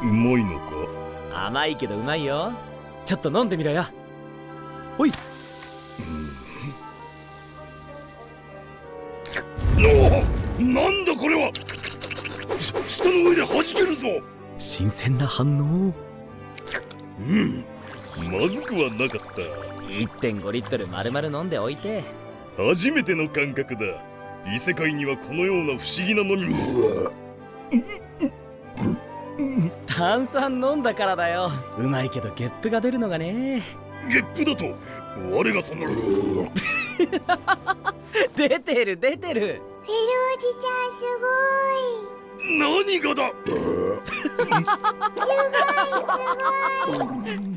うまいのか？甘いけどうまいよ。ちょっと飲んでみろよ。おい。なんだこれは。舌の上で弾けるぞ。新鮮な反応。まずくはなかった。 1.5 リットル丸々飲んでおいて。初めての感覚だ。異世界にはこのような不思議な飲み物。炭酸飲んだからだよ。うまいけどゲップが出るのがね。ゲップだと我がその出てる出てる。フェルおじちゃんすごい。何がだ。すごいすごい。